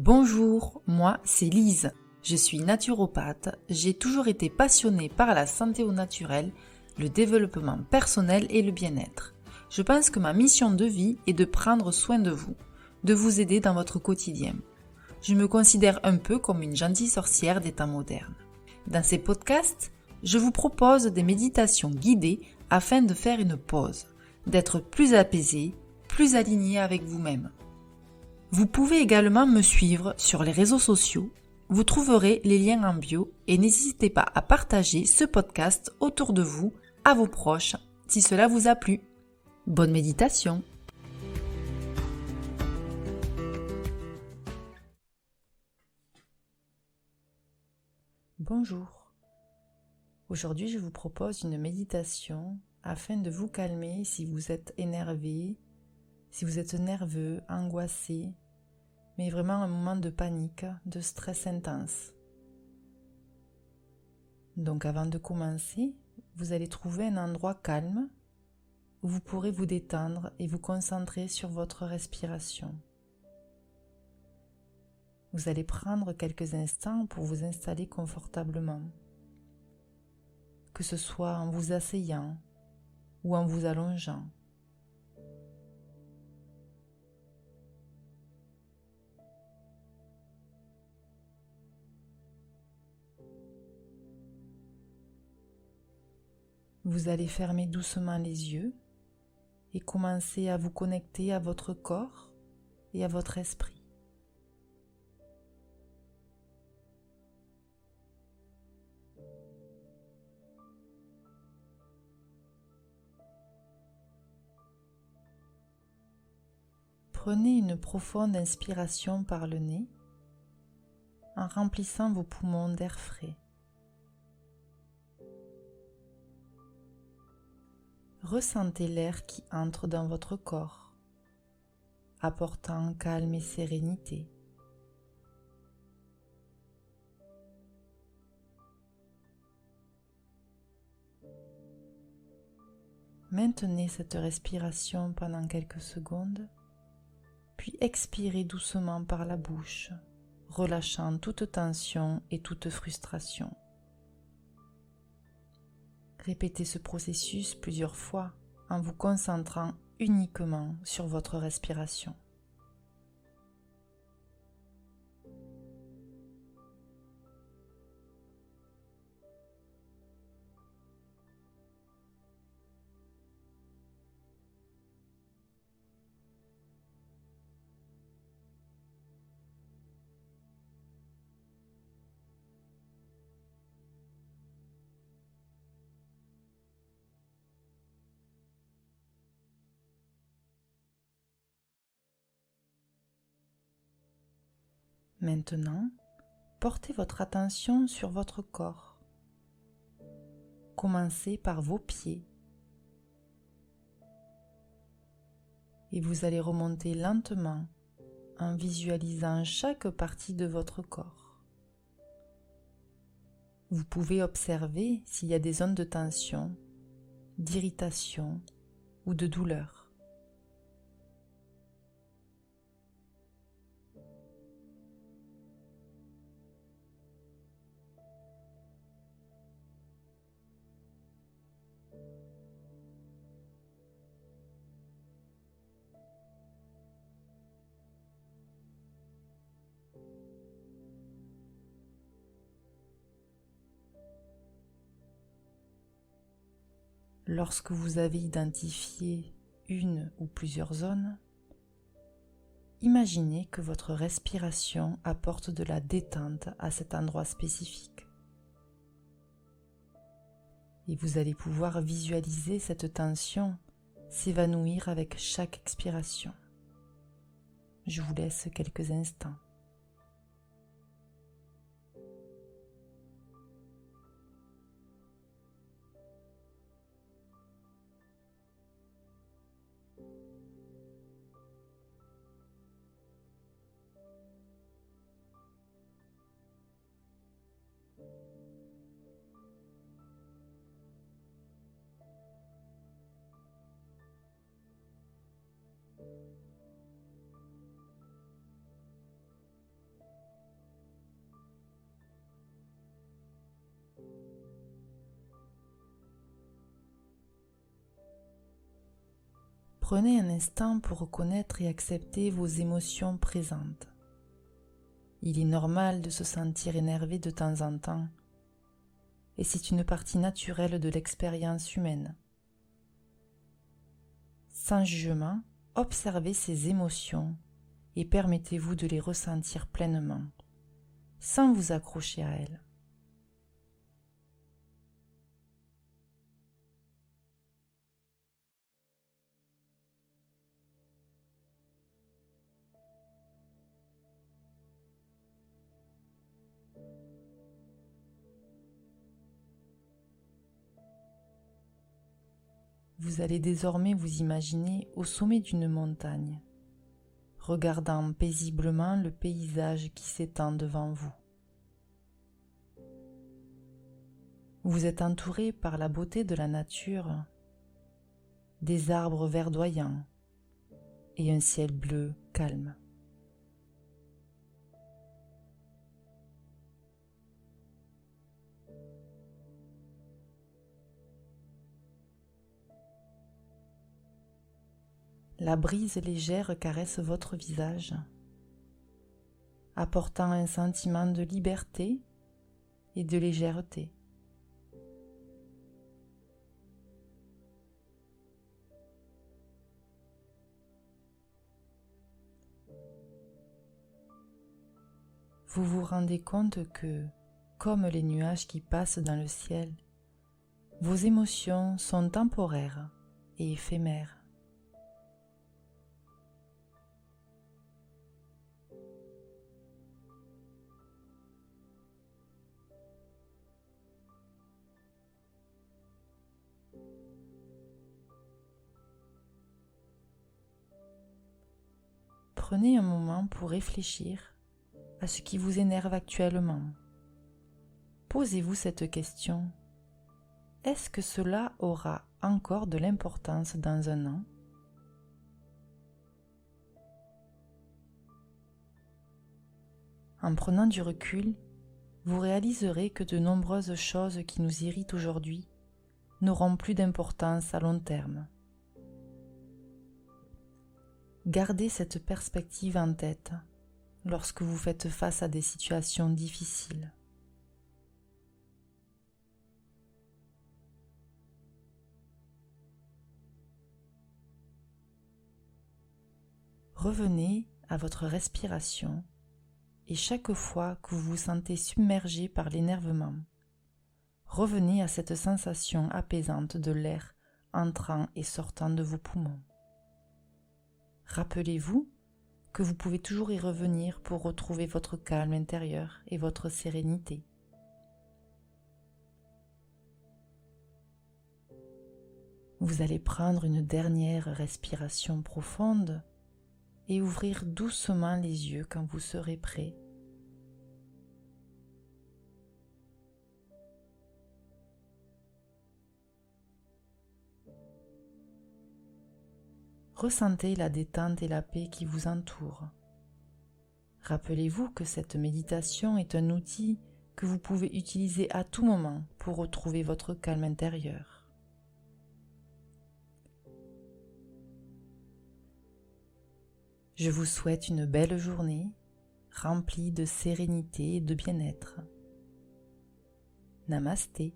Bonjour, moi c'est Lise. Je suis naturopathe, j'ai toujours été passionnée par la santé au naturel, le développement personnel et le bien-être. Je pense que ma mission de vie est de prendre soin de vous aider dans votre quotidien. Je me considère un peu comme une gentille sorcière des temps modernes. Dans ces podcasts, je vous propose des méditations guidées afin de faire une pause, d'être plus apaisé, plus aligné avec vous-même. Vous pouvez également me suivre sur les réseaux sociaux. Vous trouverez les liens en bio et n'hésitez pas à partager ce podcast autour de vous, à vos proches, si cela vous a plu. Bonne méditation! Bonjour. Aujourd'hui, je vous propose une méditation afin de vous calmer si vous êtes énervé, si vous êtes nerveux, angoissé, mais vraiment un moment de panique, de stress intense. Donc avant de commencer, vous allez trouver un endroit calme où vous pourrez vous détendre et vous concentrer sur votre respiration. Vous allez prendre quelques instants pour vous installer confortablement, que ce soit en vous asseyant ou en vous allongeant. Vous allez fermer doucement les yeux et commencer à vous connecter à votre corps et à votre esprit. Prenez une profonde inspiration par le nez en remplissant vos poumons d'air frais. Ressentez l'air qui entre dans votre corps, apportant calme et sérénité. Maintenez cette respiration pendant quelques secondes, puis expirez doucement par la bouche, relâchant toute tension et toute frustration. Répétez ce processus plusieurs fois en vous concentrant uniquement sur votre respiration. Maintenant, portez votre attention sur votre corps. Commencez par vos pieds et vous allez remonter lentement en visualisant chaque partie de votre corps. Vous pouvez observer s'il y a des zones de tension, d'irritation ou de douleur. Lorsque vous avez identifié une ou plusieurs zones, imaginez que votre respiration apporte de la détente à cet endroit spécifique. Et vous allez pouvoir visualiser cette tension s'évanouir avec chaque expiration. Je vous laisse quelques instants. Prenez un instant pour reconnaître et accepter vos émotions présentes. Il est normal de se sentir énervé de temps en temps, et c'est une partie naturelle de l'expérience humaine. Sans jugement, observez ces émotions et permettez-vous de les ressentir pleinement, sans vous accrocher à elles. Vous allez désormais vous imaginer au sommet d'une montagne, regardant paisiblement le paysage qui s'étend devant vous. Vous êtes entouré par la beauté de la nature, des arbres verdoyants et un ciel bleu calme. La brise légère caresse votre visage, apportant un sentiment de liberté et de légèreté. Vous vous rendez compte que, comme les nuages qui passent dans le ciel, vos émotions sont temporaires et éphémères. Prenez un moment pour réfléchir à ce qui vous énerve actuellement. Posez-vous cette question. Est-ce que cela aura encore de l'importance dans un an ? En prenant du recul, vous réaliserez que de nombreuses choses qui nous irritent aujourd'hui n'auront plus d'importance à long terme. Gardez cette perspective en tête lorsque vous faites face à des situations difficiles. Revenez à votre respiration et chaque fois que vous vous sentez submergé par l'énervement, revenez à cette sensation apaisante de l'air entrant et sortant de vos poumons. Rappelez-vous que vous pouvez toujours y revenir pour retrouver votre calme intérieur et votre sérénité. Vous allez prendre une dernière respiration profonde et ouvrir doucement les yeux quand vous serez prêt. Ressentez la détente et la paix qui vous entourent. Rappelez-vous que cette méditation est un outil que vous pouvez utiliser à tout moment pour retrouver votre calme intérieur. Je vous souhaite une belle journée remplie de sérénité et de bien-être. Namasté.